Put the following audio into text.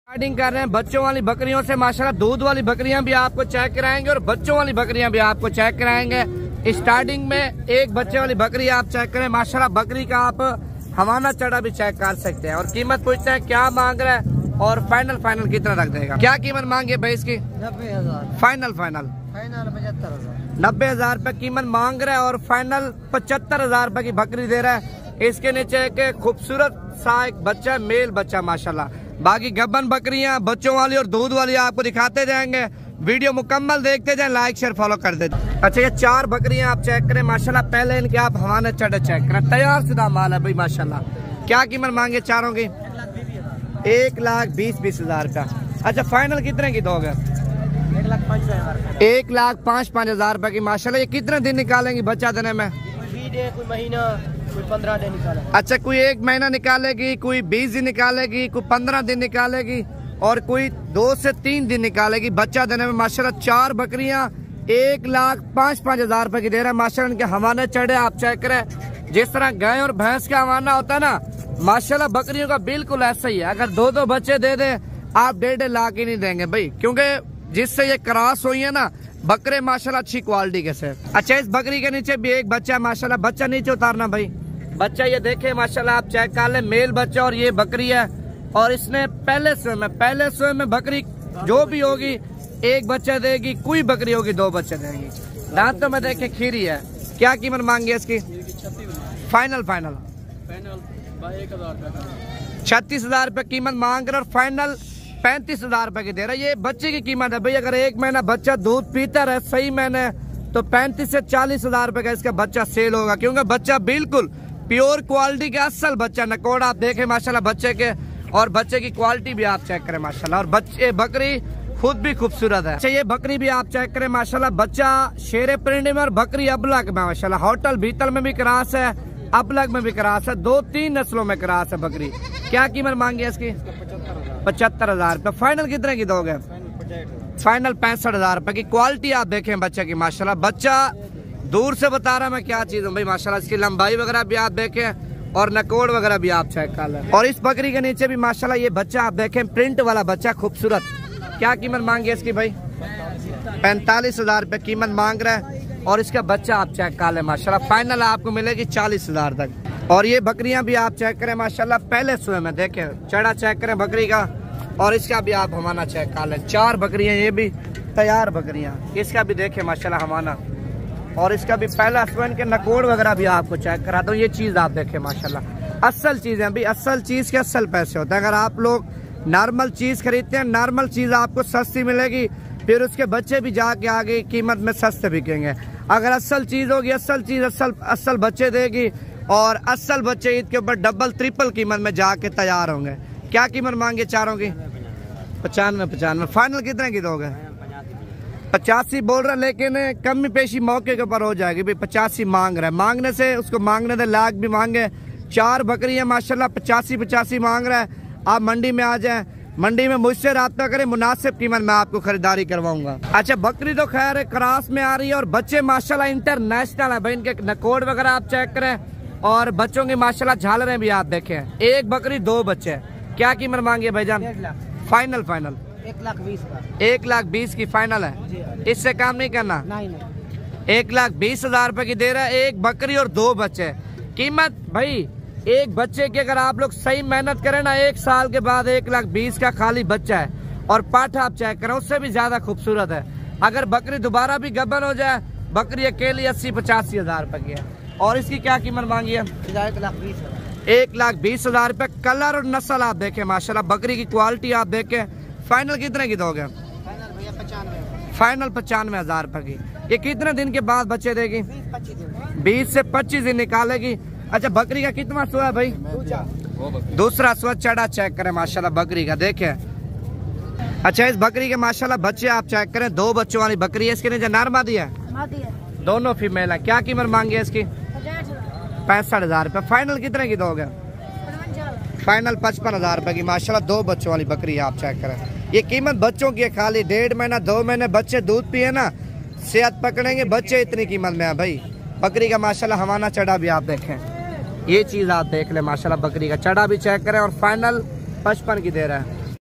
Starting कर रहे हैं बच्चों वाली बकरियों से। माशाल्लाह दूध वाली बकरियां भी आपको चेक कराएंगे और बच्चों वाली बकरियां भी आपको चेक कराएंगे। स्टार्टिंग में एक बच्चे वाली बकरी आप चेक करें। माशाल्लाह बकरी का आप हवाना चढ़ा भी चेक कर सकते हैं। और कीमत पूछते हैं क्या मांग रहा है और फाइनल कितना रख देगा। क्या कीमत मांगे भाई इसकी? 90,000। फाइनल 75,000। 90,000 रुपए कीमत मांग रहा है और फाइनल 75,000 रुपए की बकरी दे रहा है। इसके नीचे एक खूबसूरत सा एक बच्चा, मेल बच्चा माशाल्लाह। बाकी गब्बन बकरियां बच्चों वाली और दूध वाली आपको दिखाते जाएंगे। वीडियो मुकम्मल देखते जाएं, लाइक शेयर फॉलो कर दे। अच्छा ये 4 बकरियां आप चेक करें माशाल्लाह। पहले इनके आप हवाने चढ़े चेक करें, तैयार शुदा माल है भाई माशाल्लाह। क्या कीमत मांगे चारों की? 1,20,000 का। अच्छा फाइनल कितने की दोगे? 1,05,000 रुपए की माशाल्लाह। ये कितने दिन निकालेंगी बच्चा देने में? कोई महीना, कोई 15 दिन निकाले। अच्छा कोई 1 महीना निकालेगी, कोई 20 दिन निकालेगी, कोई 15 दिन निकालेगी और कोई 2 से 3 दिन निकालेगी बच्चा देने में माशाल्लाह। 4 बकरियां 1,05,000 रुपए की दे रहा है माशाल्लाह। इनके हवाने चढ़े आप चेक करें। जिस तरह गाय और भैंस का हवाना होता है ना, माशाल्लाह बकरियों का बिल्कुल ऐसा ही है। अगर 2-2 बच्चे दे दे आप 1.5 लाख ही नहीं देंगे भाई, क्योंकि जिससे ये क्रॉस हुई है ना बकरे माशाल्लाह अच्छी क्वालिटी के से। अच्छा इस बकरी के नीचे भी एक बच्चा माशाल्लाह। बच्चा नीचे उतारना भाई। बच्चा ये देखे माशाल्लाह आप चेक कर ले, मेल बच्चा और ये बकरी है। और इसने पहले स्वयं में बकरी जो भी होगी 1 बच्चा देगी, कोई बकरी होगी 2 बच्चे देगी। दांतों में देखे खीरी है। क्या कीमत मांगी इसकी? फाइनल 36,000 रुपए कीमत मांग रहे और फाइनल 35,000 रुपए की दे रहा है। ये बच्चे की कीमत है भाई। अगर 1 महीना बच्चा दूध पीता रहे सही मैंने तो 35 से 40,000 रुपए का इसका बच्चा सेल होगा, क्योंकि बच्चा बिल्कुल प्योर क्वालिटी का असल बच्चा। नकोड़ आप देखें माशाल्लाह बच्चे के, और बच्चे की क्वालिटी भी आप चेक करें माशाल्लाह। और बच्चे बकरी खुद भी खूबसूरत है। अच्छा ये बकरी भी आप चेक करें माशाल्लाह। बच्चा शेरे प्रिंट में और बकरी अबलग में माशाल्लाह। होटल बीतल में भी क्रॉस है, अबलग में भी क्रॉस है, 2-3 नस्लों में क्रॉस है बकरी। क्या कीमत मांगी है इसकी? 75,000 रुपए। फाइनल कितने की दोगे? फाइनल 65,000 रुपए की। क्वालिटी आप देखें बच्चे की माशाल्लाह। बच्चा दूर से बता रहा मैं क्या चीज हूँ भाई माशाल्लाह। इसकी लंबाई वगैरह भी आप देखें और नकोड़ वगैरह भी आप चेक कर लें। और इस बकरी के नीचे भी माशाल्लाह ये बच्चा आप देखें, प्रिंट वाला बच्चा खूबसूरत। क्या कीमत मांगी इसकी भाई? 45,000 रुपए कीमत मांग रहा है। और इसका बच्चा आप चेक कर लें माशाल्लाह। फाइनल आपको मिलेगी 40,000 तक। और ये बकरियां भी आप चेक करें माशाल्लाह। पहले सुबह में देखें चढ़ा चेक करें बकरी का, और इसका भी आप हमाना चेक कर लें। 4 बकरियां ये भी तैयार बकरियां। इसका भी देखें माशाल्लाह हमाना। और इसका भी पहला सुबह के नकोड़ वगैरह भी आपको चेक कराता हूँ। ये चीज आप देखें माशाल्लाह। असल चीज है भाई, असल चीज के असल पैसे होते हैं। अगर आप लोग नॉर्मल चीज खरीदते हैं, नॉर्मल चीज आपको सस्ती मिलेगी, फिर उसके बच्चे भी जाके आगे कीमत में सस्ते बिकेंगे। अगर असल चीज होगी, असल चीज असल बच्चे देगी, और असल बच्चे ईद के ऊपर डबल ट्रिपल कीमत में जाके तैयार होंगे। क्या कीमत मांगे चारों की? 95। फाइनल कितने की दोगे? 85 बोल रहा है, लेकिन कमी पेशी मौके के ऊपर हो जाएगी भाई। 85 मांग रहा है। मांगने से उसको मांगने दे, लाख भी मांगे। 4 बकरी है माशाल्लाह। 85 मांग रहा है। आप मंडी में आ जाए, मंडी में मुझसे राब्ता करें, मुनासिब कीमत में आपको खरीदारी करवाऊंगा। अच्छा बकरी तो खैर क्रॉस में आ रही है और बच्चे माशाल्लाह इंटरनेशनल है भाई। इनके नकोड़ वगैरह आप चेक करें और बच्चों की माशाल्लाह झालरें भी आप देखें। 1 बकरी 2 बच्चे। क्या कीमत मांगी भाईजान? फाइनल 1,20,000 की फाइनल है। इससे काम नहीं करना। 1,20,000 रुपए की दे रहा है। 1 बकरी और 2 बच्चे। कीमत भाई 1 बच्चे की अगर आप लोग सही मेहनत करें ना, 1 साल के बाद 1,20,000 का खाली बच्चा है। और पाठा आप चेक करें, उससे भी ज्यादा खूबसूरत है। अगर बकरी दोबारा भी गब्बन हो जाए, बकरी अकेली 80-85,000 रुपए की है। और इसकी क्या कीमत मांगी है? 1,20,000 रुपए। कलर और नस्ल आप देखें माशाल्लाह। बकरी की क्वालिटी आप देखें। फाइनल कितने की दोगे? फाइनल 95,000 रुपए की। ये कितने दिन के बाद बच्चे देगी? 20 से 25 दिन निकालेगी। अच्छा बकरी का कितना सुआ है भाई? दूसरा सुआ चढ़ा चेक करें माशाल्लाह बकरी का देखें। अच्छा इस बकरी के माशाल्लाह बच्चे आप चेक करें। 2 बच्चों वाली बकरी है। इसके नीचे नर मादी है? दोनों फीमेल है। क्या कीमत मांगी है इसकी? 65,000 रुपए। फाइनल कितने की दोगे? फाइनल 55,000 रुपए की माशाल्लाह। 2 बच्चों वाली बकरी आप चेक करें। ये कीमत बच्चों की है खाली। 1.5 महीना 2 महीने बच्चे दूध पिए ना, सेहत पकड़ेंगे बच्चे, इतनी कीमत में है भाई। बकरी का माशाल्लाह हवाना चढ़ा भी आप देखें। ये चीज आप देख ले माशाल्लाह। बकरी का चढ़ा भी चेक करें और फाइनल 55 की दे रहा है।